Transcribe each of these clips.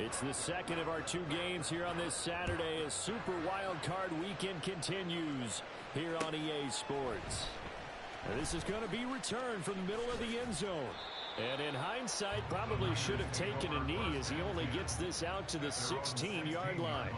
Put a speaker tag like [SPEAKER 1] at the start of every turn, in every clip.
[SPEAKER 1] It's the second of our two games here on this Saturday as Super Wild Card Weekend continues here on EA Sports. This is going to be returned from the middle of the end zone. And in hindsight, probably should have taken a knee as he only gets this out to the 16-yard line.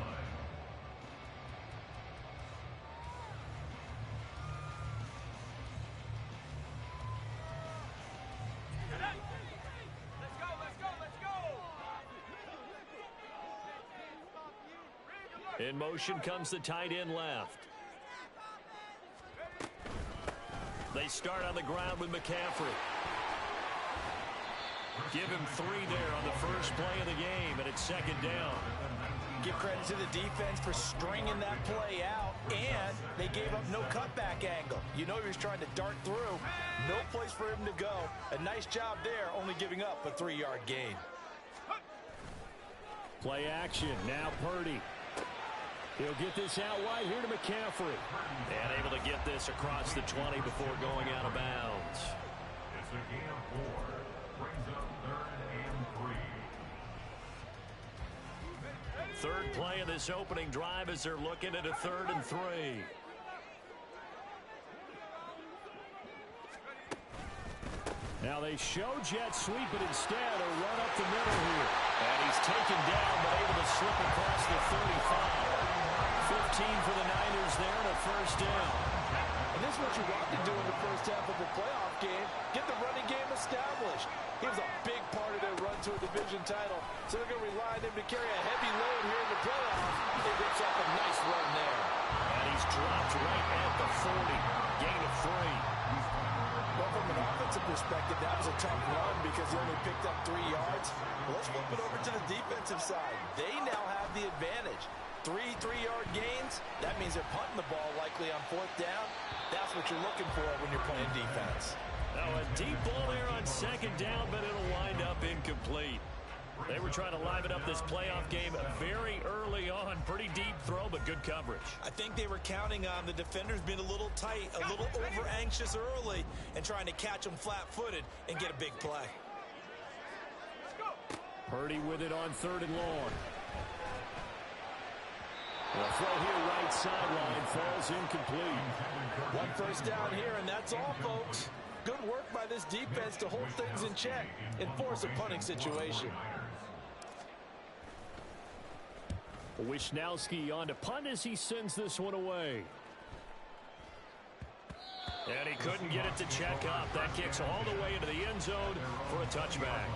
[SPEAKER 1] In motion comes the tight end left. They start on the ground with McCaffrey. Give him 3 there on the first play of the game, and it's second down.
[SPEAKER 2] Give credit to the defense for stringing that play out, and they gave up no cutback angle. You know he was trying to dart through. No place for him to go. A nice job there, only giving up a 3-yard gain.
[SPEAKER 1] Play action. Now Purdy. He'll get this out wide here to McCaffrey. And able to get this across the 20 before going out of bounds.
[SPEAKER 3] It's a gain of 4. Brings up 3rd and 3.
[SPEAKER 1] Third play of this opening drive as they're looking at a 3rd and 3. Now they show jet sweep, but instead a run up the middle here. And he's taken down, but able to slip across the 35. 15 for the Niners there and a first down.
[SPEAKER 2] And this is what you want to do in the first half of a playoff game. Get the running game established. He was a big part of their run to a division title. So they're going to rely on him to carry a heavy load here in the playoffs. He rips off a nice run there.
[SPEAKER 1] And he's dropped right at the 40. Gain of 3.
[SPEAKER 2] Well, from an offensive perspective, that was a tough run because he only picked up 3 yards. Well, let's flip it over to the defensive side. They now have the advantage. 3 3-yard gains, that means they're punting the ball likely on 4th down. That's what you're looking for when you're playing defense.
[SPEAKER 1] Now a deep ball there on 2nd down, but it'll wind up incomplete. They were trying to liven up this playoff game very early on. Pretty deep throw, but good coverage.
[SPEAKER 2] I think they were counting on the defenders being a little tight, a little over-anxious early, and trying to catch them flat-footed and get a big play.
[SPEAKER 1] Purdy with it on 3rd and long. The throw here right sideline falls incomplete.
[SPEAKER 2] 1 first down here, and that's all, folks. Good work by this defense to hold things in check and force a punting situation.
[SPEAKER 1] Wisnowski on to punt as he sends this one away. And he couldn't get it to check up. That kicks all the way into the end zone for a touchback.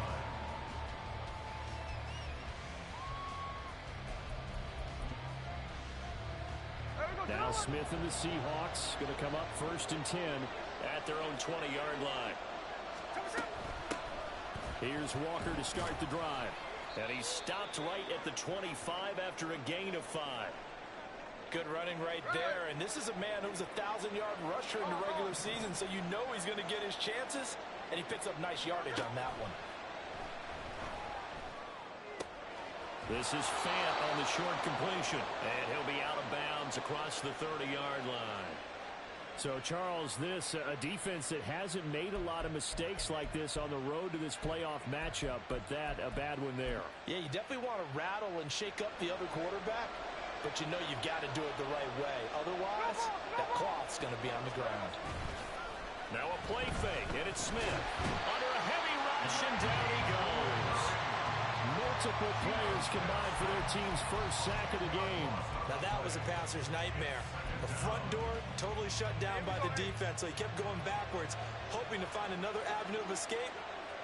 [SPEAKER 1] Now Smith and the Seahawks going to come up 1st and 10 at their own 20-yard line. Here's Walker to start the drive. And he stopped right at the 25 after a gain of 5.
[SPEAKER 2] Good running right there. And this is a man who's a 1,000-yard rusher in the regular season, so you know he's going to get his chances, and he picks up nice yardage on that one.
[SPEAKER 1] This is Fant on the short completion. And he'll be out of bounds across the 30-yard line. So, Charles, this a defense that hasn't made a lot of mistakes like this on the road to this playoff matchup, but that a bad one there.
[SPEAKER 2] Yeah, you definitely want to rattle and shake up the other quarterback, but you know you've got to do it the right way. Otherwise, that cloth's going to be on the ground.
[SPEAKER 1] Now a play fake, and it's Smith. Under a heavy rush, and down he goes. Multiple players combined for their team's first sack of the game.
[SPEAKER 2] Now that was a passer's nightmare. The front door totally shut down by the defense, so he kept going backwards, hoping to find another avenue of escape.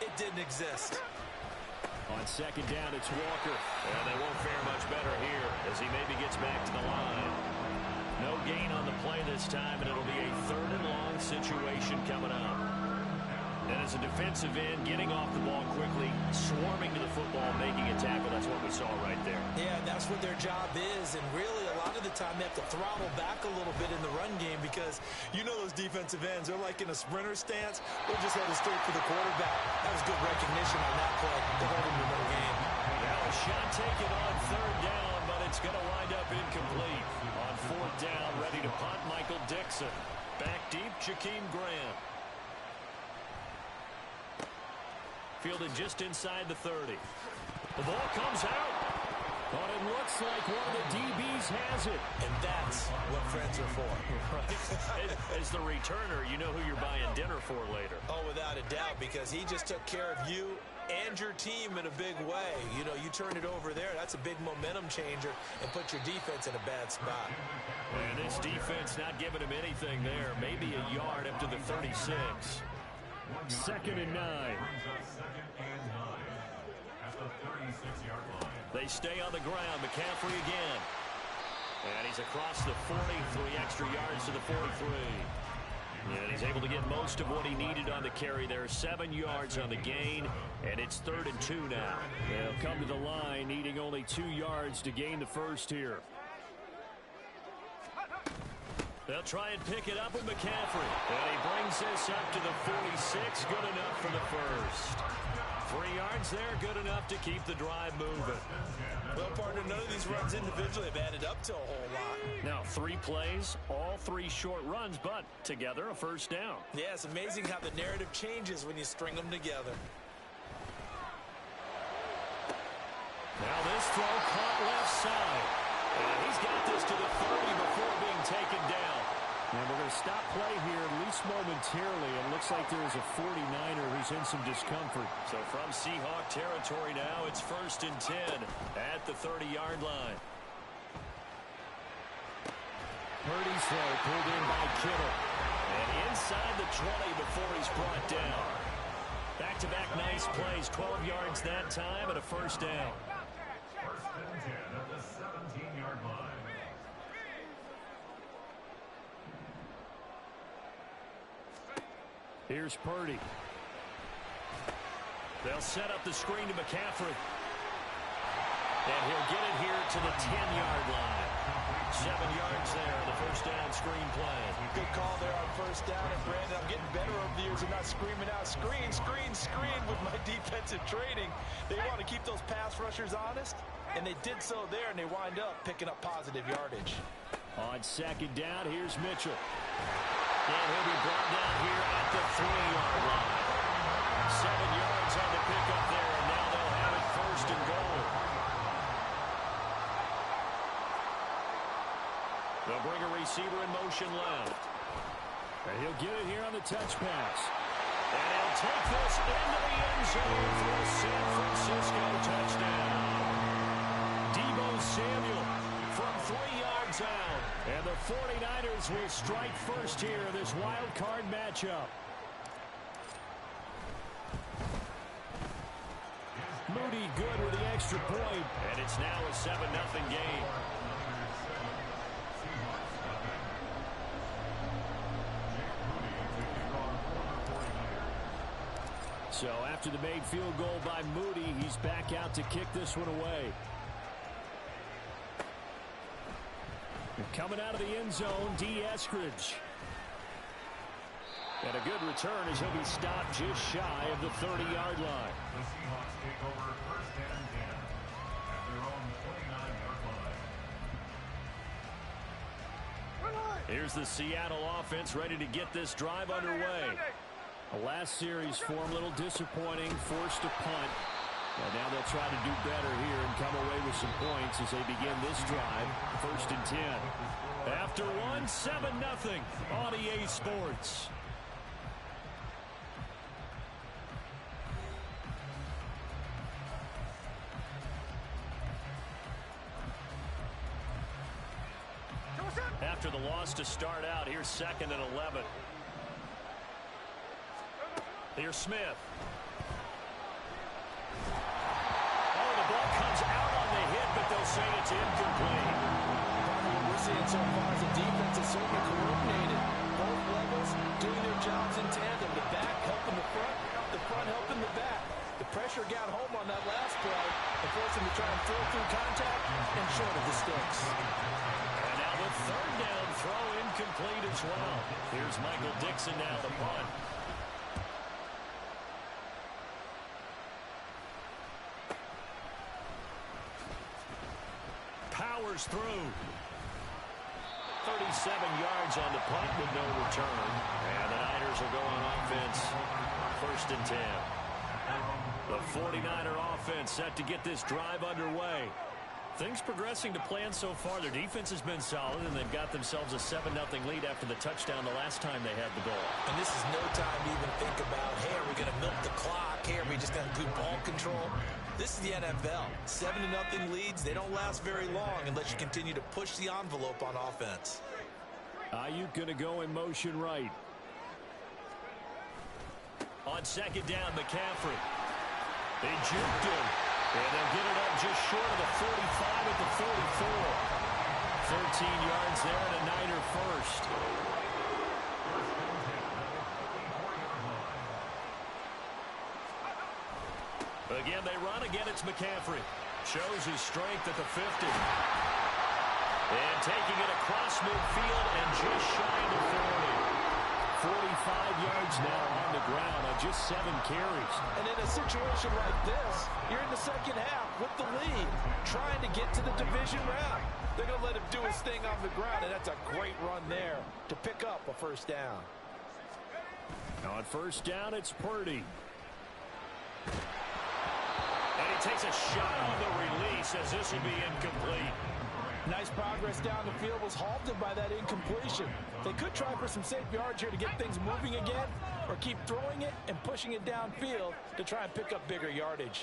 [SPEAKER 2] It didn't exist.
[SPEAKER 1] On 2nd down, it's Walker. And they won't fare much better here as he maybe gets back to the line. No gain on the play this time, and it'll be a 3rd and long situation coming up. And as a defensive end, getting off the ball quickly, swarming to the football, making a tackle, that's what we saw right there.
[SPEAKER 2] Yeah, that's what their job is, and really a lot of the time they have to throttle back a little bit in the run game because you know those defensive ends, they're like in a sprinter stance. They're just headed straight for the quarterback. That was good recognition on that play to hold him in the game.
[SPEAKER 1] Now a shot taken on 3rd down, but it's going to wind up incomplete. On 4th down, ready to punt, Michael Dixon. Back deep, Jakeem Grant. Fielded just inside the 30. The ball comes out. But it looks like one of the DBs has it.
[SPEAKER 2] And that's what friends are for.
[SPEAKER 1] Right. As the returner, you know who you're buying dinner for later.
[SPEAKER 2] Oh, without a doubt, because he just took care of you and your team in a big way. You know, you turn it over there, that's a big momentum changer and put your defense in a bad spot.
[SPEAKER 1] And this defense not giving him anything there. Maybe a yard up to the 36. 2nd and 9.
[SPEAKER 3] At the 36-yard line.
[SPEAKER 1] They stay on the ground. McCaffrey again. And he's across the 40, 3 extra yards to the 43. And he's able to get most of what he needed on the carry there. 7 yards on the gain, and it's 3rd and 2 now. They'll come to the line, needing only 2 yards to gain the first here. They'll try and pick it up with McCaffrey. And he brings this up to the 46. Good enough for the first. 3 yards there, good enough to keep the drive moving.
[SPEAKER 2] Well, partner, none of these runs individually have added up to a whole lot.
[SPEAKER 1] Now, 3 plays, all 3 short runs, but together a first down.
[SPEAKER 2] Yeah, it's amazing how the narrative changes when you string them together.
[SPEAKER 1] Now this throw caught left side. And he's got this to the 30 before being taken down. And we're going to stop play here, at least momentarily. It looks like there is a 49er who's in some discomfort. So from Seahawk territory now, it's 1st and 10 at the 30-yard line. Purdy's throw pulled in by Kittle. And inside the 20 before he's brought down. Back-to-back nice plays, 12 yards that time and a first down.
[SPEAKER 3] 1st and 10 at the 17-yard line.
[SPEAKER 1] Here's Purdy. They'll set up the screen to McCaffrey. And he'll get it here to the 10-yard line. 7 yards there on the first down screen play.
[SPEAKER 2] Good call there on first down. And, Brandon, I'm getting better over the years of not screaming out, screen, screen, screen with my defensive training. They want to keep those pass rushers honest, and they did so there, and they wind up picking up positive yardage.
[SPEAKER 1] On 2nd down, here's Mitchell. And he'll be brought down here at the 3-yard line. 7 yards on the pickup there, and now they'll have it 1st and goal. They'll bring a receiver in motion left. And he'll get it here on the touch pass. And he'll take this into the end zone for a San Francisco touchdown. Deebo Samuel from 3 yards out. And the 49ers will strike first here in this wild card matchup. Moody good with the extra point. And it's now a 7-0 game. So after the made field goal by Moody, he's back out to kick this one away. Coming out of the end zone, D. Eskridge. And a good return as he'll be stopped just shy of the 30-yard line.
[SPEAKER 3] The Seahawks take over 1st and 10 at their own 29-yard line.
[SPEAKER 1] Here's the Seattle offense ready to get this drive underway. The last series for him a little disappointing, forced a punt. And now they'll try to do better here and come away with some points as they begin this drive. 1st and 10. After one, 7-0 on EA Sports. After the loss to start out, here's 2nd and 11. Here's Smith. Oh, the ball comes out on the hit, but they'll say it's incomplete.
[SPEAKER 2] What we're seeing so far is the defense is certainly coordinated. Both levels doing their jobs in tandem. The back helping the front helping the back. The pressure got home on that last play and forced him to try and throw through contact and short of the sticks.
[SPEAKER 1] And now the 3rd down throw incomplete as well. Here's Michael Dixon now the punt. Powers through. 37 yards on the punt with no return. And the Niners will go on offense. 1st and 10. The 49er offense set to get this drive underway. Things progressing to plan so far. Their defense has been solid, and they've got themselves a 7-0 lead after the touchdown the last time they had the ball.
[SPEAKER 2] And this is no time to even think about, hey, are we going to milk the clock? Hey, are we just going to do ball control? This is the NFL. 7-0 leads, they don't last very long unless you continue to push the envelope on offense.
[SPEAKER 1] Ayuk going to go in motion right. On second down, McCaffrey. They juked him. And they'll get it up just short of the 45 at the 44. 13 yards there and a Niner first. Again, they run. Again, it's McCaffrey. Shows his strength at the 50. And taking it across midfield and just shy of the 40. 45 yards now on the ground on just 7 carries.
[SPEAKER 2] And in a situation like this, you're in the second half with the lead, trying to get to the division round. They're going to let him do his thing on the ground, and that's a great run there to pick up a first down.
[SPEAKER 1] On first down, it's Purdy. And he takes a shot on the release as this will be incomplete.
[SPEAKER 2] Nice progress down the field, was halted by that incompletion. They could try for some safe yards here to get things moving again, or keep throwing it and pushing it downfield to try and pick up bigger yardage.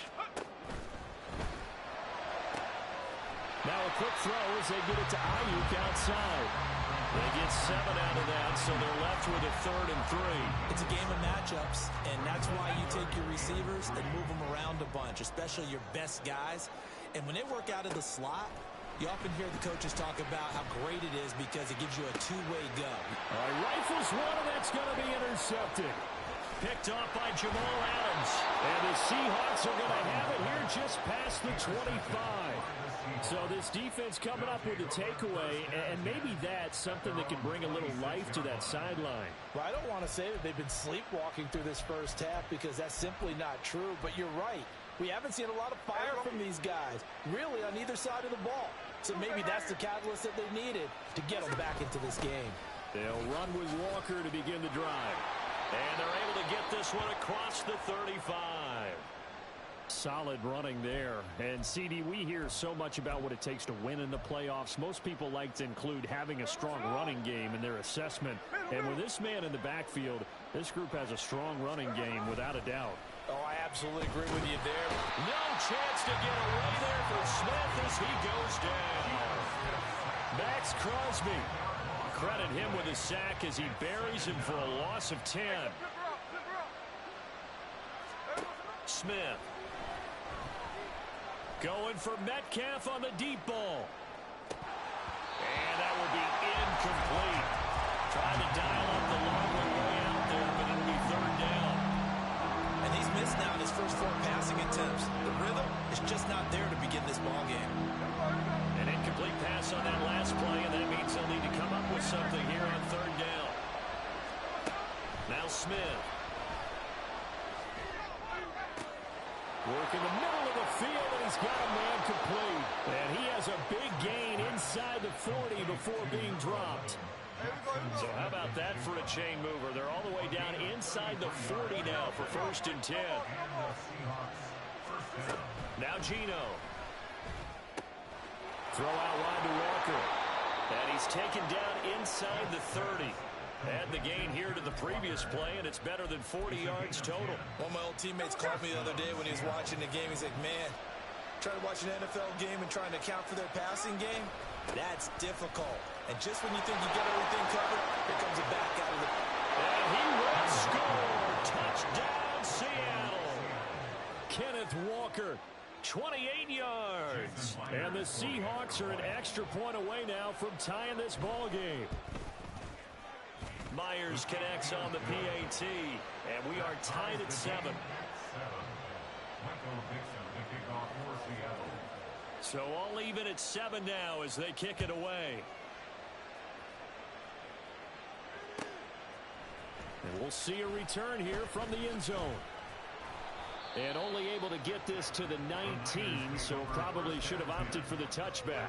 [SPEAKER 1] Now a quick throw as they get it to Ayuk outside. They get 7 out of that, so they're left with a 3rd and 3.
[SPEAKER 2] It's a game of matchups, and that's why you take your receivers and move them around a bunch, especially your best guys. And when they work out of the slot, you often hear the coaches talk about how great it is because it gives you a two-way go.
[SPEAKER 1] All right, rifles one, and that's going to be intercepted. Picked off by Jamal Adams. And the Seahawks are going to have it here just past the 25. So this defense coming up with a takeaway, and maybe that's something that can bring a little life to that sideline.
[SPEAKER 2] Well, I don't want to say that they've been sleepwalking through this first half because that's simply not true, but you're right. We haven't seen a lot of fire from these guys, really, on either side of the ball. So maybe that's the catalyst that they needed to get them back into this game.
[SPEAKER 1] They'll run with Walker to begin the drive. And they're able to get this one across the 35. Solid running there. And, CD, we hear so much about what it takes to win in the playoffs. Most people like to include having a strong running game in their assessment. And with this man in the backfield, this group has a strong running game without a doubt.
[SPEAKER 2] Oh, I absolutely agree with you there.
[SPEAKER 1] No chance to get away there for Smith as he goes down. Max Crosby. Credit him with a sack as he buries him for a loss of 10. Smith. Going for Metcalf on the deep ball. And that will be incomplete. Trying to dial up the long way out there, but it'll be 3rd down.
[SPEAKER 2] And he's missed now in his first 4 passing attempts. The rhythm is just not there to begin this ball game.
[SPEAKER 1] An incomplete pass on that last play, and that means they'll need to come up with something here on 3rd down. Now Smith. Work in the middle of the field, and he's got a man complete. And he has a big gain inside the 40 before being dropped. So how about that for a chain mover? They're all the way down inside the 40 now for 1st and 10. Now Geno. Throw out wide to Walker. And he's taken down inside the 30. Add the gain here to the previous play, and it's better than 40 yards total.
[SPEAKER 2] One of my old teammates called me the other day when he was watching the game. He's like, man, trying to watch an NFL game and trying to account for their passing game, that's difficult. And just when you think you get everything covered, here comes it back out of the...
[SPEAKER 1] And he will score. Touchdown, Seattle. Kenneth Walker, 28 yards. And the Seahawks are an extra point away now from tying this ball game. Myers connects on the PAT, and we are tied at 7. So all even at 7 now as they kick it away. And we'll see a return here from the end zone. And only able to get this to the 19, so probably should have opted for the touchback.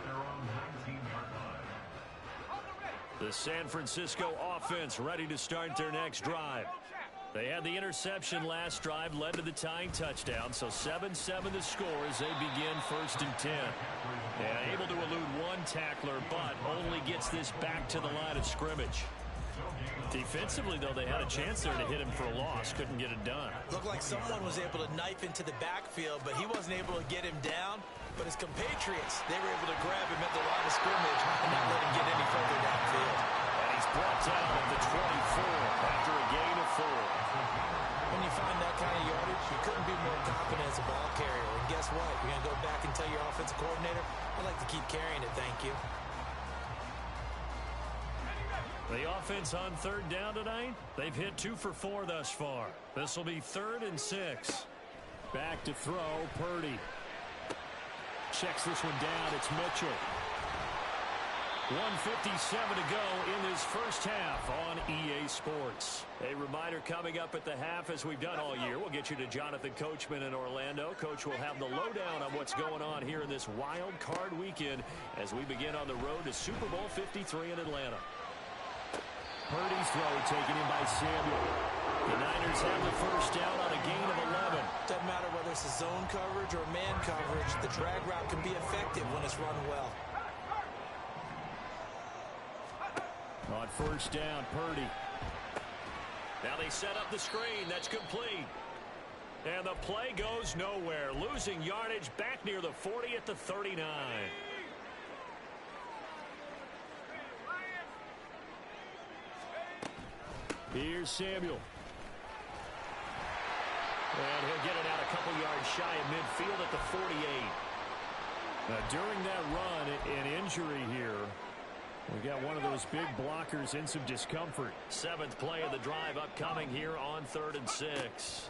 [SPEAKER 1] The San Francisco offense ready to start their next drive. They had the interception last drive, led to the tying touchdown, so 7-7 the score as they begin 1st and 10. Yeah, able to elude one tackler, but only gets this back to the line of scrimmage. Defensively, though, they had a chance there to hit him for a loss. Couldn't get it done.
[SPEAKER 2] Looked like someone was able to knife into the backfield, but he wasn't able to get him down. But his compatriots, they were able to grab him at the line of scrimmage and not let him get any further downfield.
[SPEAKER 1] And he's brought down at the 24 after a gain of 4.
[SPEAKER 2] When you find that kind of yardage, you couldn't be more confident as a ball carrier. And guess what? You're going to go back and tell your offensive coordinator, I'd like to keep carrying it, thank you.
[SPEAKER 1] The offense on 3rd down tonight, they've hit 2 for 4 thus far. This will be 3rd and 6. Back to throw, Purdy. Checks this one down, it's Mitchell. 1:57 to go in this first half on EA Sports. A reminder coming up at the half, as we've done all year. We'll get you to Jonathan Coachman in Orlando. Coach will have the lowdown on what's going on here in this wild card weekend as we begin on the road to Super Bowl 53 in Atlanta. Purdy's throw taken in by Samuel. The Niners have the first down on a gain of 11.
[SPEAKER 2] Doesn't matter whether it's a zone coverage or man coverage, the drag route can be effective when it's run well.
[SPEAKER 1] On 1st down, Purdy. Now they set up the screen. That's complete. And the play goes nowhere. Losing yardage back near the 40 at the 39. Here's Samuel. And he'll get it out a couple yards shy of midfield at the 48. Now, during that run, an injury here. We got one of those big blockers in some discomfort. 7th play of the drive upcoming here on 3rd and 6.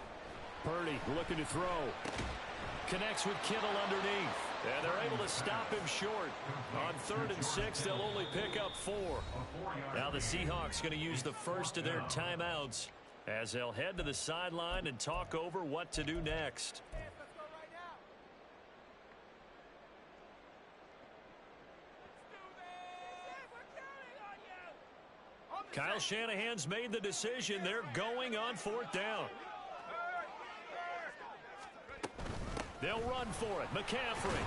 [SPEAKER 1] Purdy looking to throw. Connects with Kittle underneath. And they're able to stop him short. On 3rd and 6, they'll only pick up 4. Now the Seahawks going to use the first of their timeouts as they'll head to the sideline and talk over what to do next. Kyle Shanahan's made the decision. They're going on 4th down. They'll run for it. McCaffrey.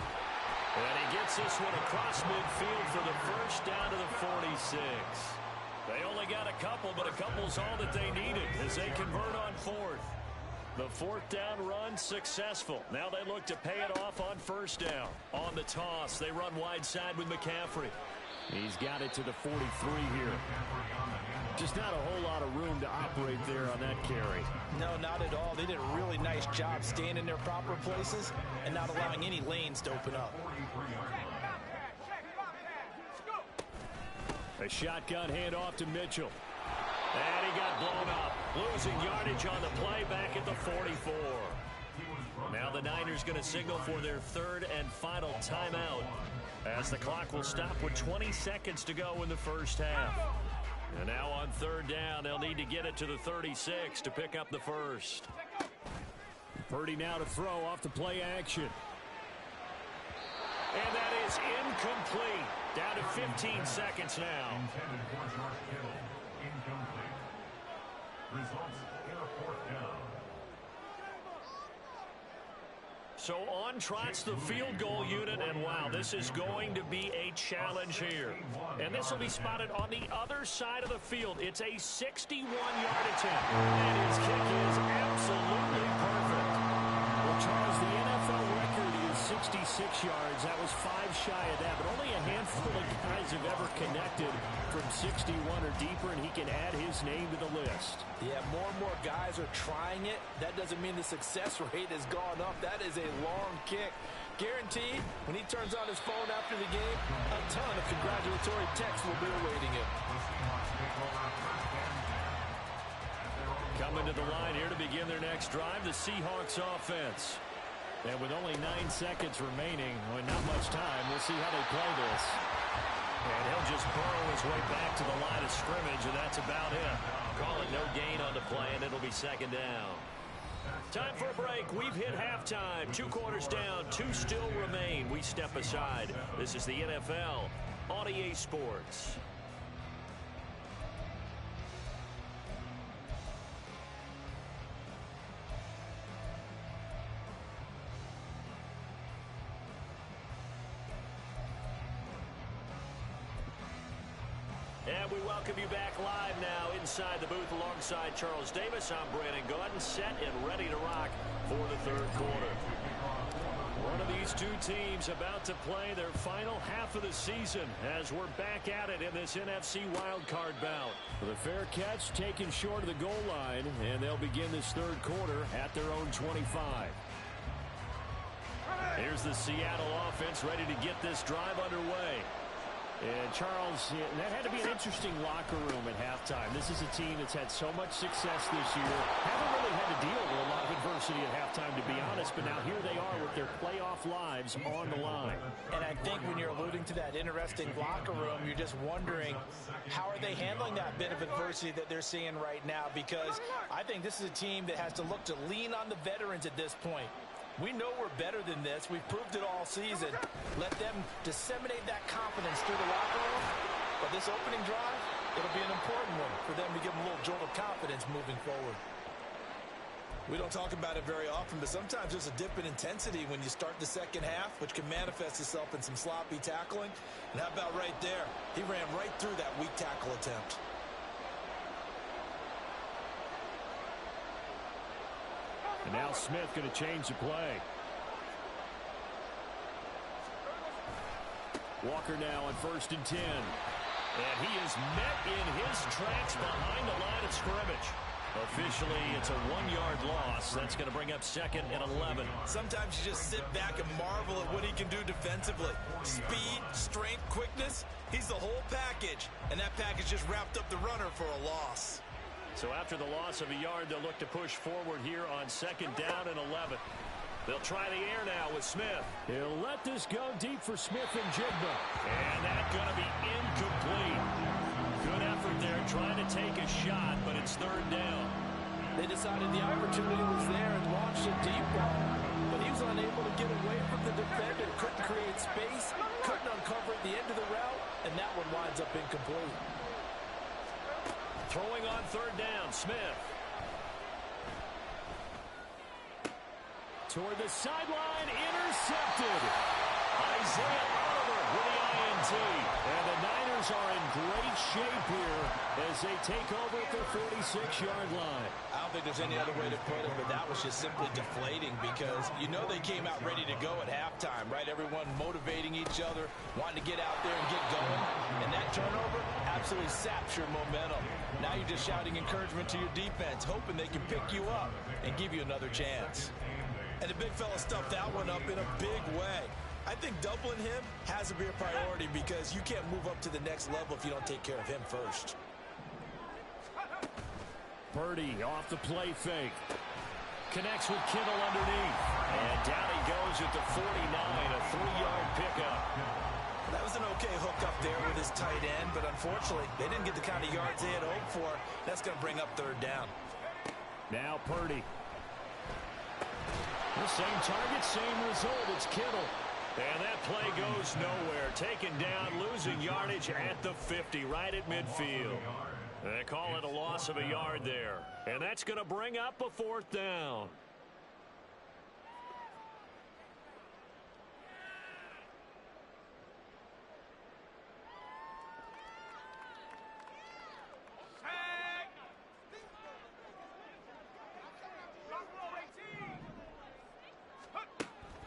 [SPEAKER 1] And he gets this one across midfield for the first down to the 46. They only got a couple, but a couple's all that they needed as they convert on 4th. The 4th down run successful. Now they look to pay it off on 1st down. On the toss, they run wide side with McCaffrey. He's got it to the 43 here. Just not a whole lot of room to operate there on that carry.
[SPEAKER 2] No, not at all. They did a really nice job staying in their proper places and not allowing any lanes to open up.
[SPEAKER 1] A shotgun handoff to Mitchell. And he got blown up. Losing yardage on the play back at the 44. Now the Niners going to signal for their 3rd and final timeout as the clock will stop with 20 seconds to go in the first half. And now on 3rd down, they'll need to get it to the 36 to pick up the first. Purdy now to throw off the play action. And that is incomplete. Down to 15 seconds now.
[SPEAKER 3] Intended for George Kittle. Incomplete. Results in a 4th down.
[SPEAKER 1] So on trots the field goal unit, and wow, this is going to be a challenge here. And this will be spotted on the other side of the field. It's a 61-yard attempt, and his kick is absolutely perfect. Well, Charles, the NFL record is 66 yards. That was 5 shy of that, but only a handful of guys have ever connected from 61 or deeper, and he can add his name to the list.
[SPEAKER 2] Yeah, more and more guys are trying it. That doesn't mean the success rate has gone up. That is a long kick. Guaranteed, when he turns on his phone after the game, a ton of congratulatory texts will be awaiting him.
[SPEAKER 1] Coming to the line here to begin their next drive, the Seahawks offense. And with only 9 seconds remaining, well, not much time, we'll see how they play this. And he'll just burrow his way back to the line of scrimmage, and that's about it. Call it no gain on the play, and it'll be 2nd down. Time for a break. We've hit halftime. 2 quarters down, 2 still remain. We step aside. This is the NFL on EA Sports. We welcome you back live now inside the booth alongside Charles Davis. I'm Brandon Gaudin, set and ready to rock for the third quarter. One of these two teams about to play their final half of the season as we're back at it in this NFC wildcard bout. With a fair catch taken short of the goal line, and they'll begin this third quarter at their own 25. Here's the Seattle offense ready to get this drive underway. And Charles, that had to be an interesting locker room at halftime. This is a team that's had so much success this year. Haven't really had to deal with a lot of adversity at halftime, to be honest. But now here they are with their playoff lives on the line.
[SPEAKER 2] And I think when you're alluding to that interesting locker room, you're just wondering, how are they handling that bit of adversity that they're seeing right now? Because I think this is a team that has to look to lean on the veterans at this point. We know we're better than this. We've proved it all season. Let them disseminate that confidence through the locker room. But this opening drive, it'll be an important one for them to give them a little jolt of confidence moving forward. We don't talk about it very often, but sometimes there's a dip in intensity when you start the second half, which can manifest itself in some sloppy tackling. And how about right there? He ran right through that weak tackle attempt.
[SPEAKER 1] And now Smith going to change the play. Walker now on 1st and 10. And he is met in his tracks behind the line of scrimmage. Officially, it's a 1-yard loss. That's going to bring up 2nd and 11.
[SPEAKER 2] Sometimes you just sit back and marvel at what he can do defensively. Speed, strength, quickness. He's the whole package. And that package just wrapped up the runner for a loss.
[SPEAKER 1] So after the loss of a yard, they'll look to push forward here on 2nd down and 11. They'll try the air now with Smith. He'll let this go deep for Smith and Jigba. And that's going to be incomplete. Good effort there trying to take a shot, but it's 3rd down.
[SPEAKER 2] They decided the opportunity was there and launched a deep ball. But he was unable to get away from the defender. Couldn't create space. Couldn't uncover at the end of the route. And that one winds up incomplete.
[SPEAKER 1] Throwing on 3rd down, Smith. Toward the sideline, intercepted. Isaiah Oliver with the INT. And the Niners are in great shape here as they take over at their 46-yard line.
[SPEAKER 2] I don't think there's any other way to put it, but that was just simply deflating because you know they came out ready to go at halftime, right? Everyone motivating each other, wanting to get out there and get going. And that turnover absolutely saps your momentum. Now you're just shouting encouragement to your defense, hoping they can pick you up and give you another chance. And the big fella stuffed that one up in a big way. I think doubling him has to be a priority because you can't move up to the next level if you don't take care of him first.
[SPEAKER 1] Purdy off the play fake. Connects with Kittle underneath. And down he goes at the 49, a 3-yard pickup.
[SPEAKER 2] That was an okay hook up there with his tight end, but unfortunately, they didn't get the kind of yards they had hoped for. That's going to bring up 3rd down.
[SPEAKER 1] Now Purdy. The same target, same result. It's Kittle. And that play goes nowhere. Taken down, losing yardage at the 50, right at midfield. They call it a loss of a yard there. And that's going to bring up a 4th down.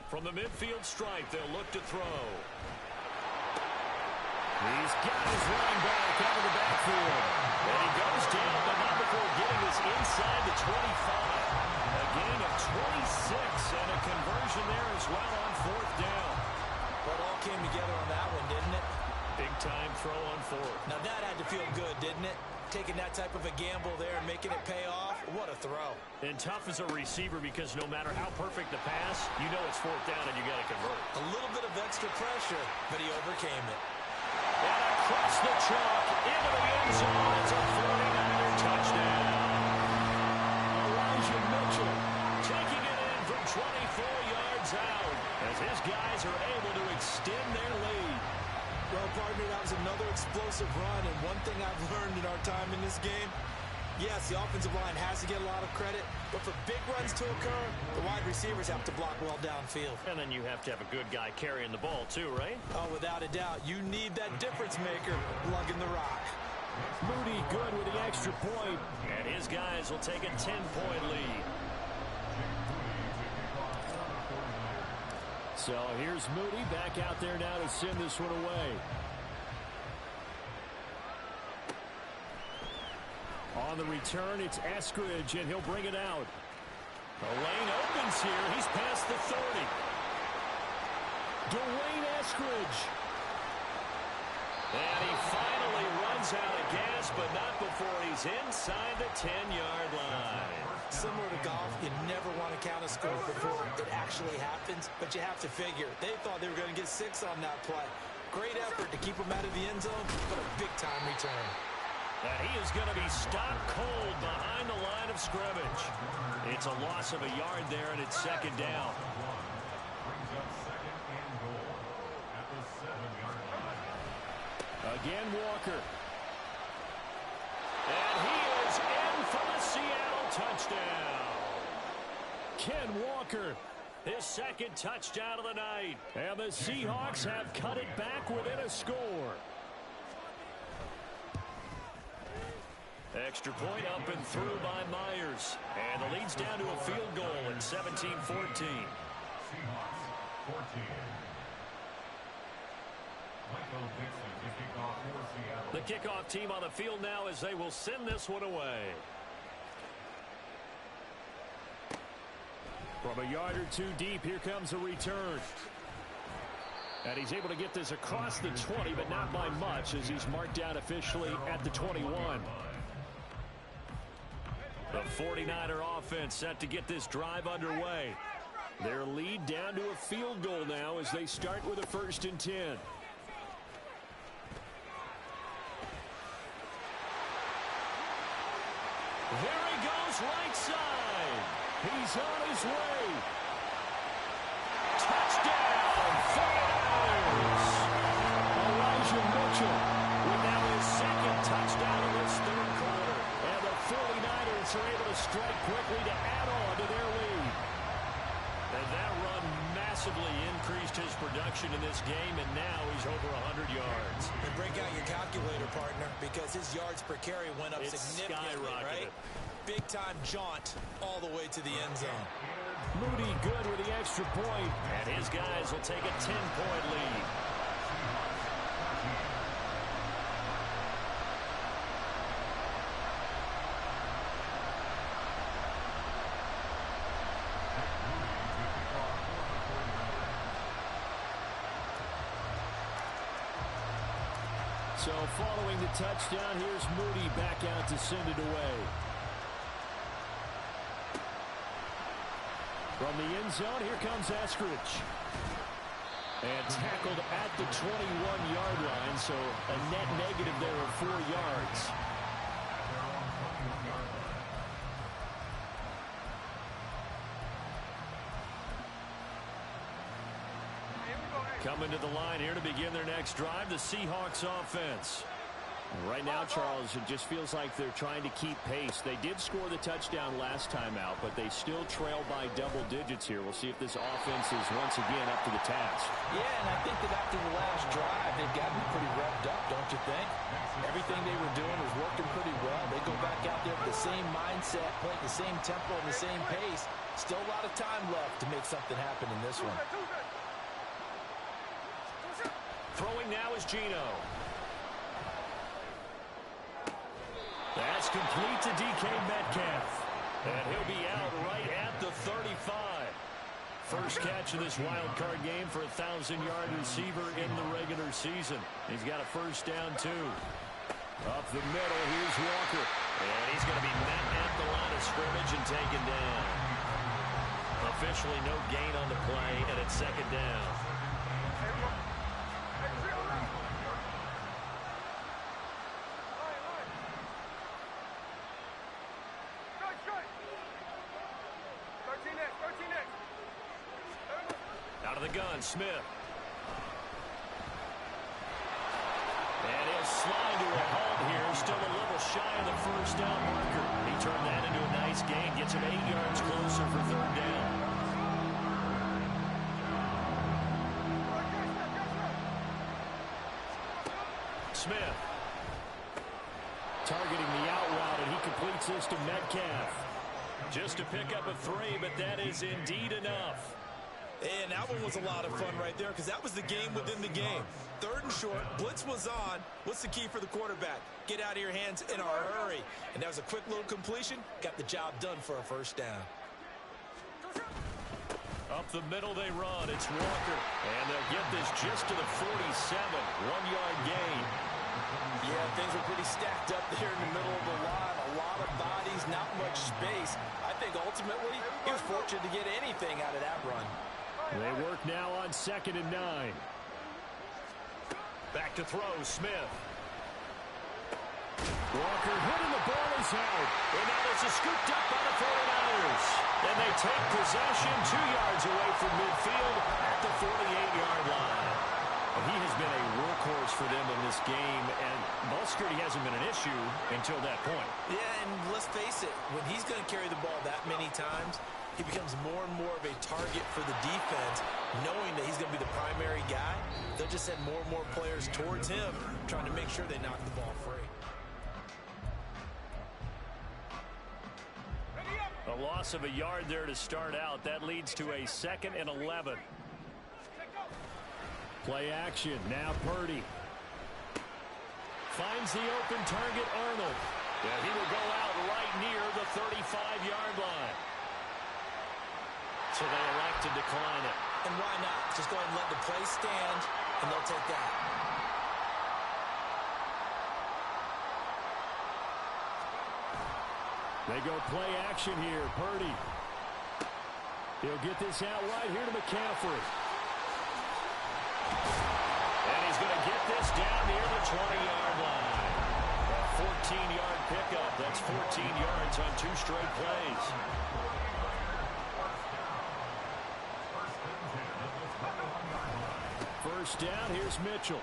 [SPEAKER 1] From the midfield stripe, they'll look to throw. He's got his running back out of the backfield. And he goes down, but not before getting this inside the 25. A gain of 26 and a conversion there as well on 4th down.
[SPEAKER 2] Well, it all came together on that one, didn't it?
[SPEAKER 1] Big time throw on 4th.
[SPEAKER 2] Now that had to feel good, didn't it? Taking that type of a gamble there and making it pay off. What a throw.
[SPEAKER 1] And tough as a receiver because no matter how perfect the pass, you know it's 4th down and you got to convert.
[SPEAKER 2] A little bit of extra pressure, but he overcame it.
[SPEAKER 1] And across the chalk into the end zone. It's a 49er touchdown. Elijah Mitchell taking it in from 24 yards out as his guys are able to extend their lead.
[SPEAKER 2] Well, partner, that was another explosive run, and one thing I've learned in our time in this game, yes, the offensive line has to get a lot of credit, but for big runs to occur, the wide receivers have to block well downfield.
[SPEAKER 1] And then you have to have a good guy carrying the ball too, right?
[SPEAKER 2] Oh, without a doubt. You need that difference maker lugging the rock.
[SPEAKER 1] Moody good with the extra point. And his guys will take a 10-point lead. So here's Moody back out there now to send this one away. On the return, it's Eskridge, and he'll bring it out. The lane opens here. He's past the 30. Dwayne Eskridge. And he finally runs out of gas, but not before he's inside the 10-yard line.
[SPEAKER 2] Similar to golf, you never want to count a score before it actually happens, but you have to figure. They thought they were going to get 6 on that play. Great effort to keep them out of the end zone, but a big-time return.
[SPEAKER 1] And he is going to be stopped cold behind the line of scrimmage. It's a loss of a yard there, and it's second down.
[SPEAKER 3] Brings up second and goal at the 7-yard line.
[SPEAKER 1] Again, Walker. And he is in for the Seattle touchdown. Ken Walker, his second touchdown of the night. And the Seahawks have cut it back within a score. Extra point up and through by Myers. And the lead's down to a field goal at 17-14.
[SPEAKER 3] Seahawks 14. Michael Dixon to kick off for Seattle.
[SPEAKER 1] The kickoff team on the field now as they will send this one away. From a yard or two deep, here comes a return. And he's able to get this across the 20, but not by much as he's marked out officially at the 21. The 49er offense set to get this drive underway. Their lead down to a field goal now as they start with a 1st and 10. There he goes, right side. He's on his way. Touchdown, 49ers. Elijah Mitchell with now his second touchdown in this third quarter. And the 49ers are able to strike quickly to add on to their lead. And that run massively increased his production in this game, and now he's over 100 yards.
[SPEAKER 2] And break out your calculator, partner, because his yards per carry went up significantly, right? Big-time jaunt all the way to the end zone.
[SPEAKER 1] Moody good with the extra point, and his guys will take a 10-point lead. So following the touchdown, here's Moody back out to send it away. From the end zone, here comes Eskridge. And tackled at the 21-yard line, so a net negative there of 4 yards. Coming to the line here to begin their next drive, the Seahawks offense. Right now, Charles, it just feels like they're trying to keep pace. They did score the touchdown last time out, but they still trail by double digits here. We'll see if this offense is once again up to the task.
[SPEAKER 2] Yeah, and I think that after the last drive, they've gotten pretty revved up, don't you think? Everything they were doing was working pretty well. They go back out there with the same mindset, playing the same tempo and the same pace. Still a lot of time left to make something happen in this one.
[SPEAKER 1] Throwing now is Geno. That's complete to DK Metcalf. And he'll be out right at the 35. First catch of this wild card game for a 1,000-yard receiver in the regular season. He's got a first down, too. Up the middle, here's Walker. And he's going to be met at the line of scrimmage and taken down. Officially no gain on the play, and it's second down. Out of the gun, Smith. And he'll slide to a halt here. Still a little shy of the first down marker. He turned that into a nice gain. Gets him 8 yards closer for third down. Smith. this to Metcalf. Just to pick up a 3, but that is indeed enough.
[SPEAKER 2] And that one was a lot of fun right there because that was the game within the game. 3rd and short, blitz was on. What's the key for the quarterback? Get out of your hands in a hurry. And that was a quick little completion. Got the job done for a first down.
[SPEAKER 1] Up the middle they run. It's Walker. And they'll get this just to the 47. 1-yard gain.
[SPEAKER 2] Yeah, things were pretty stacked up there in the middle of the line. A lot of bodies, not much space. I think ultimately he was fortunate to get anything out of that run.
[SPEAKER 1] They work now on 2nd and 9. Back to throw, Smith. Walker hitting the ball is out. And now it's scooped up by the 49ers. And they take possession 2 yards away from midfield at the 48-yard line. He has been a workhorse for them in this game, and ball security hasn't been an issue until that point.
[SPEAKER 2] Yeah, and let's face it, when he's going to carry the ball that many times, he becomes more and more of a target for the defense, knowing that he's going to be the primary guy. They'll just send more and more players towards him, trying to make sure they knock the ball free.
[SPEAKER 1] A loss of a yard there to start out. That leads to a 2nd and 11. Play action. Now Purdy. Finds the open target, Arnold. Yeah, he will go out right near the 35-yard line. So they elect to decline it.
[SPEAKER 2] And why not? Just go ahead and let the play stand, and they'll take that.
[SPEAKER 1] They go play action here. Purdy. He'll get this out right here to McCaffrey. And he's going to get this down near the 20-yard line. A 14-yard pickup. That's 14 yards on 2 straight plays. First down, here's Mitchell.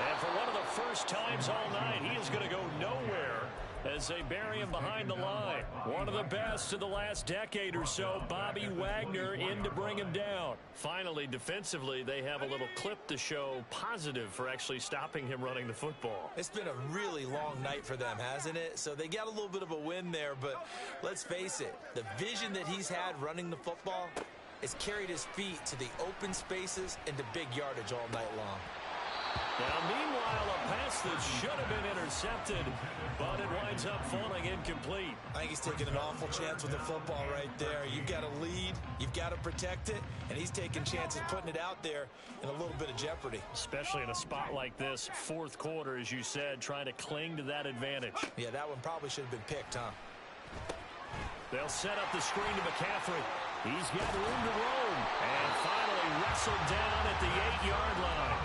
[SPEAKER 1] And for one of the first times all night, he is going to go nowhere as they bury him behind the line. One of the best of the last decade or so, Bobby Wagner in to bring him down. Finally, defensively, they have a little clip to show positive for actually stopping him running the football.
[SPEAKER 2] It's been a really long night for them, hasn't it? So they got a little bit of a win there, but let's face it, the vision that he's had running the football has carried his feet to the open spaces and to big yardage all night long.
[SPEAKER 1] Now, meanwhile, a pass that should have been intercepted, but it winds up falling incomplete.
[SPEAKER 2] I think he's taking an awful chance with the football right there. You've got to lead, you've got to protect it, and he's taking chances putting it out there in a little bit of jeopardy.
[SPEAKER 1] Especially in a spot like this, 4th quarter, as you said, trying to cling to that advantage.
[SPEAKER 2] Yeah, that one probably should have been picked, huh?
[SPEAKER 1] They'll set up the screen to McCaffrey. He's got room to roam. And finally wrestled down at the 8-yard line.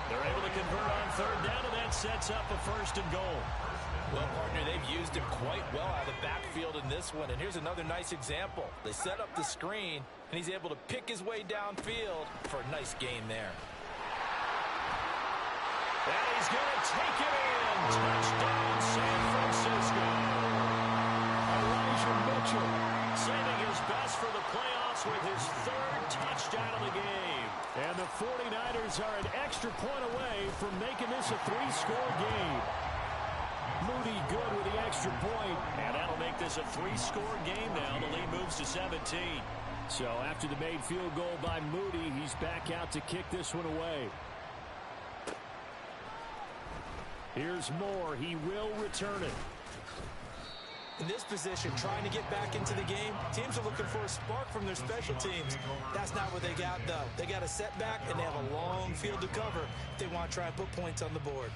[SPEAKER 1] They're able to convert on 3rd down, and that sets up a 1st and goal.
[SPEAKER 2] Well, partner, they've used him quite well out of the backfield in this one. And here's another nice example. They set up the screen, and he's able to pick his way downfield for a nice gain there.
[SPEAKER 1] And he's going to take it in. Touchdown, San Francisco. Elijah Mitchell saving his best for the playoffs with his 3rd touchdown of the game. And the 49ers are an extra point away from making this a 3-score game. Moody good with the extra point. And that'll make this a 3-score game now. The lead moves to 17. So after the made field goal by Moody, he's back out to kick this one away. Here's Moore. He will return it.
[SPEAKER 2] In this position, trying to get back into the game, teams are looking for a spark from their special teams. That's not what they got, though. They got a setback, and they have a long field to cover if they want to try and put points on the board.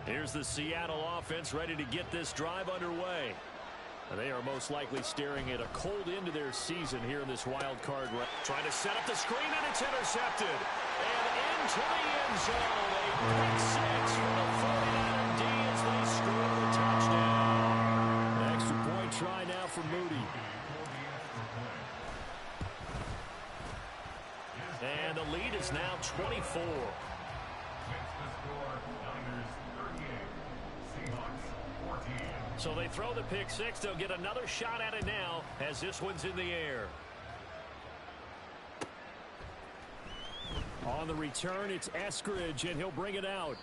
[SPEAKER 1] Here's the Seattle offense ready to get this drive underway. And they are most likely staring at a cold end to their season here in this wild card round. Trying to set up the screen, and it's intercepted. And into the end zone. A pick 6 for the 49er D as they score the touchdown. An extra point try now for Moody. And the lead is now 24. So they throw the pick 6. They'll get another shot at it now as this one's in the air. On the return, it's Eskridge, and he'll bring it out.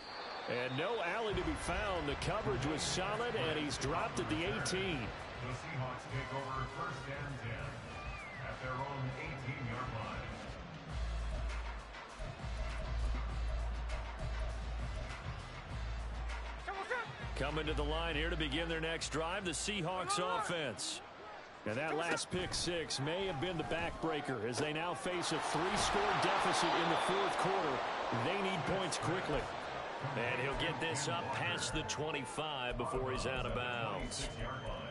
[SPEAKER 1] And no alley to be found. The coverage was solid, and he's dropped at the 18.
[SPEAKER 3] The Seahawks take over 1st and 10 at their own 18-yard line.
[SPEAKER 1] Coming to the line here to begin their next drive, the Seahawks offense. And that last pick six may have been the backbreaker as they now face a 3-score deficit in the 4th quarter. They need points quickly. And he'll get this up past the 25 before he's out of bounds.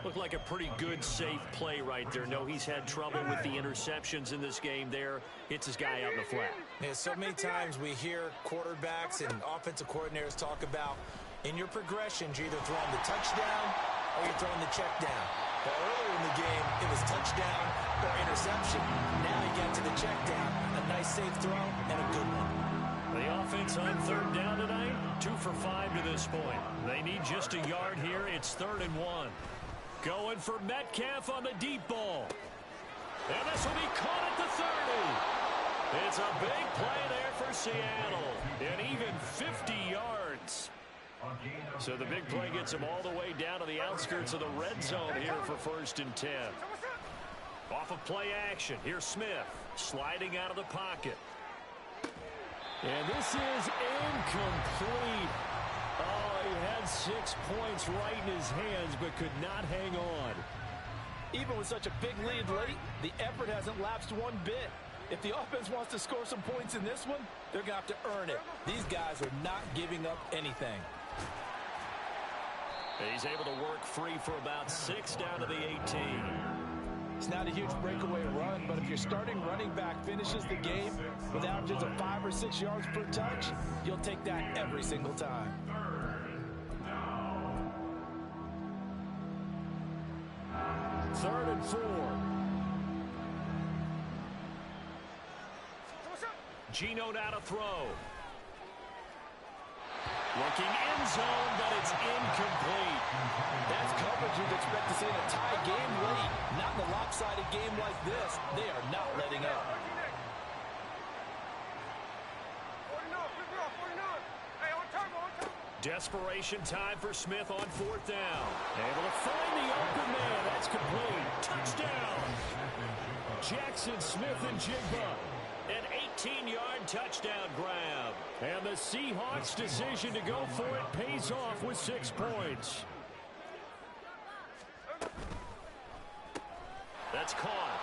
[SPEAKER 1] Looked like a pretty good, safe play right there. No, he's had trouble with the interceptions in this game there. Hits his guy out in the flat.
[SPEAKER 2] Yeah, so many times we hear quarterbacks and offensive coordinators talk about in your progressions, you're either throwing the touchdown or you're throwing the check down. But earlier in the game, it was touchdown or interception. Now you get to the check down. A nice safe throw and a good one.
[SPEAKER 1] The offense on 3rd down tonight, 2 for 5 to this point. They need just a yard here. It's 3rd and 1. Going for Metcalf on the deep ball. And this will be caught at the 30. It's a big play there for Seattle. And even 50 yards. So the big play gets him all the way down to the outskirts of the red zone here for 1st and 10. Off of play action. Here's Smith sliding out of the pocket. And this is incomplete. Oh, he had 6 points right in his hands, but could not hang on.
[SPEAKER 2] Even with such a big lead late, the effort hasn't lapsed one bit. If the offense wants to score some points in this one, they're going to have to earn it. These guys are not giving up anything.
[SPEAKER 1] He's able to work free for about 6 down to the 18.
[SPEAKER 2] It's not a huge breakaway run, but if your starting running back finishes the game with averages of 5 or 6 yards per touch, you'll take that every single time.
[SPEAKER 1] 3rd and 4. Geno now to throw. Looking end zone, but it's incomplete.
[SPEAKER 2] That's coverage you'd expect to see in a tie game late. Not in a lopsided game like this. They are not letting up.
[SPEAKER 1] Desperation time for Smith on 4th down. Able to find the open man. That's complete. Touchdown. Jackson Smith-Njigba. An 18-yard touchdown grab. And the Seahawks' decision to go for it pays off with 6 points. That's caught.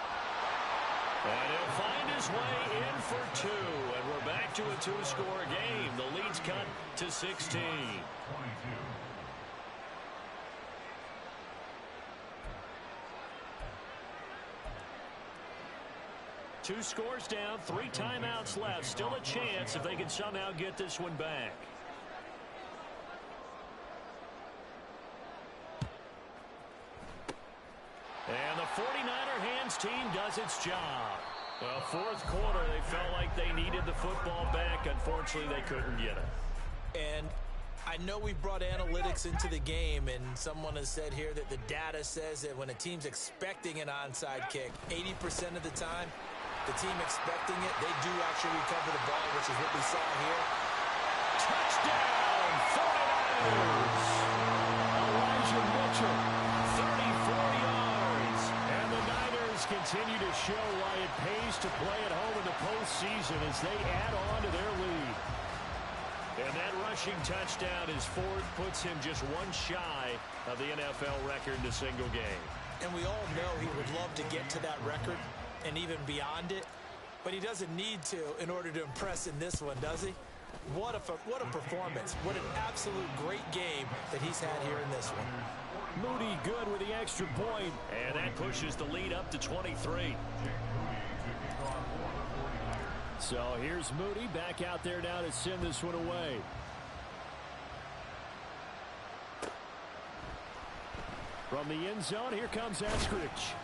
[SPEAKER 1] And he'll find his way in for 2. And we're back to a 2-score game. The lead's cut to 16.
[SPEAKER 3] 22.
[SPEAKER 1] 2 scores down, 3 timeouts left. Still a chance if they can somehow get this one back. And the 49er hands team does its job. Well, 4th quarter, they felt like they needed the football back. Unfortunately, they couldn't get it.
[SPEAKER 2] And I know we brought analytics into the game, and someone has said here that the data says that when a team's expecting an onside kick, 80% of the time, the team expecting it, they do actually recover the ball, which is what we saw here.
[SPEAKER 1] Touchdown, 49ers! Elijah Mitchell, 34 yards. And the Niners continue to show why it pays to play at home in the postseason as they add on to their lead. And that rushing touchdown, his 4th, puts him just 1 shy of the NFL record in a single game.
[SPEAKER 2] And we all know he would love to get to that record and even beyond it, but he doesn't need to in order to impress in this one, does he? What a performance. What an absolute great game that he's had here in this one.
[SPEAKER 1] Moody good with the extra point, and that pushes the lead up to 23. So here's Moody back out there now to send this one away. From the end zone, here comes Eskridge.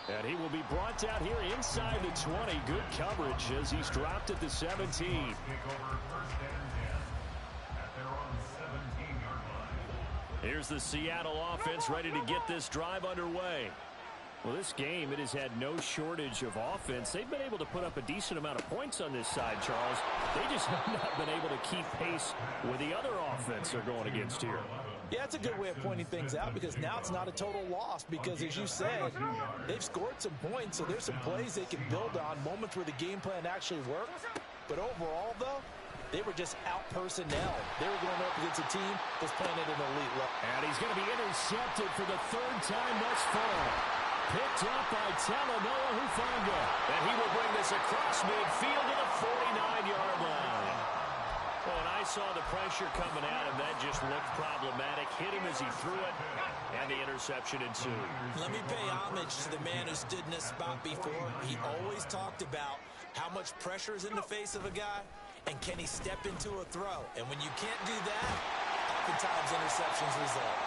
[SPEAKER 1] And he will be brought down here inside the 20. Good coverage as he's dropped at the 17. Here's the Seattle offense ready to get this drive underway. Well, this game, it has had no shortage of offense. They've been able to put up a decent amount of points on this side, Charles. They just have not been able to keep pace with the other offense they're going against here.
[SPEAKER 2] Yeah, it's a good way of pointing things out because now it's not a total loss because, as you said, they've scored some points, so there's some plays they can build on, moments where the game plan actually worked. But overall, though, they were just out-personnel. They were going up against a team that's playing at an elite level.
[SPEAKER 1] And he's going to be intercepted for the third time thus far. Picked up by Talanoa Hufanga. And he will bring this across midfield to the 49-yard line. Well, and I saw the pressure coming at him. That just looked problematic. Hit him as he threw it, and the interception ensued.
[SPEAKER 2] Let me pay homage to the man who stood in this spot before. He always talked about how much pressure is in the face of a guy, and can he step into a throw. And when you can't do that, oftentimes interceptions result.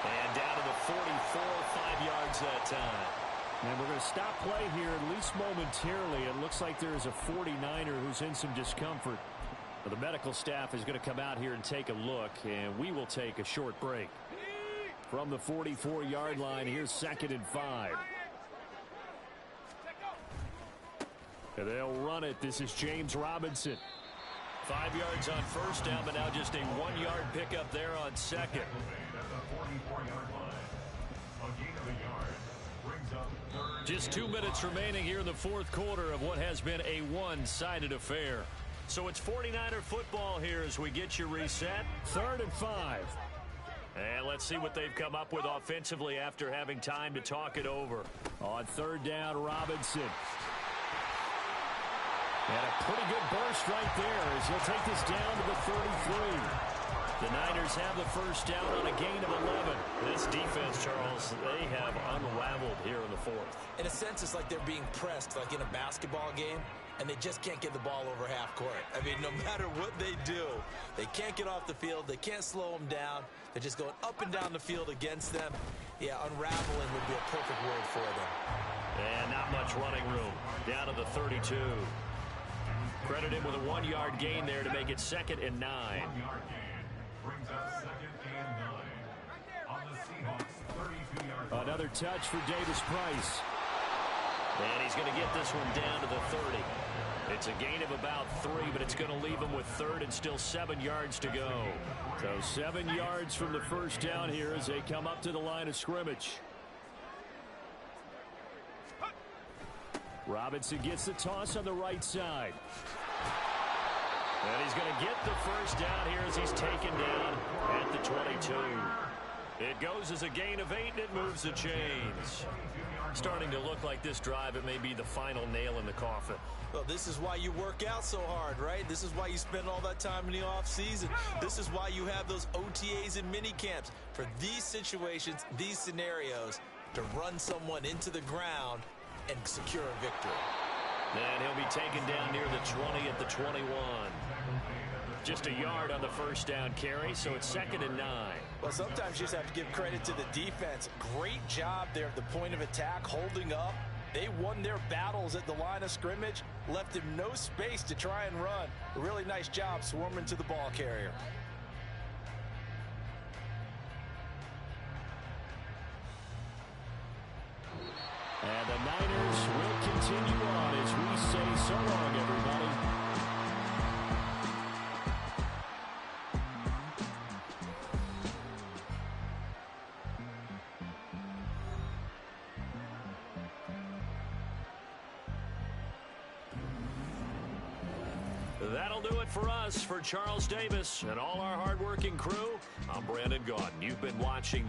[SPEAKER 1] And down to the 44, 5 yards that time. And we're going to stop play here, at least momentarily. It looks like there is a 49er who's in some discomfort. The medical staff is going to come out here and take a look, and we will take a short break. From the 44-yard line, here's 2nd and 5. And they'll run it. This is James Robinson. 5 yards on first down, but now just a 1-yard pickup there on second. Just 2 minutes remaining here in the fourth quarter of what has been a one-sided affair. So it's 49er football here as we get you reset. 3rd and 5. And let's see what they've come up with offensively after having time to talk it over. On 3rd down, Robinson. And a pretty good burst right there as he'll take this down to the 33. The Niners have the first down on a gain of 11. This defense, Charles, they have unraveled here in the fourth.
[SPEAKER 2] In a sense, it's like they're being pressed, like in a basketball game, and they just can't get the ball over half court. I mean, no matter what they do, they can't get off the field. They can't slow them down. They're just going up and down the field against them. Yeah, unraveling would be a perfect word for them.
[SPEAKER 1] And not much running room. Down to the 32. Credit him with a 1-yard gain there to make it 2nd and 9.
[SPEAKER 3] 1-yard gain brings us 2nd and 9 on the Seahawks 32-yard line.
[SPEAKER 1] Another touch for Davis Price. And he's going to get this one down to the 30. It's a gain of about 3, but it's going to leave him with 3rd and still 7 yards to go. So 7 yards from the first down here as they come up to the line of scrimmage. Robinson gets the toss on the right side. And he's going to get the first down here as he's taken down at the 22. It goes as a gain of 8, and it moves the chains. Starting to look like this drive, it may be the final nail in the coffin.
[SPEAKER 2] Well, this is why you work out so hard, right? This is why you spend all that time in the offseason. This is why you have those OTAs and mini camps. For these situations, these scenarios, to run someone into the ground and secure a victory.
[SPEAKER 1] And he'll be taken down near the 20 at the 21. Just a yard on the first down carry, so it's 2nd and 9.
[SPEAKER 2] Well, sometimes you just have to give credit to the defense. Great job there at the point of attack, holding up. They won their battles at the line of scrimmage, left him no space to try and run. A really nice job swarming to the ball carrier.
[SPEAKER 1] And the Niners will continue on as we say so long, everybody. That'll do it for us. For Charles Davis and all our hardworking crew, I'm Brandon Gaudin. You've been watching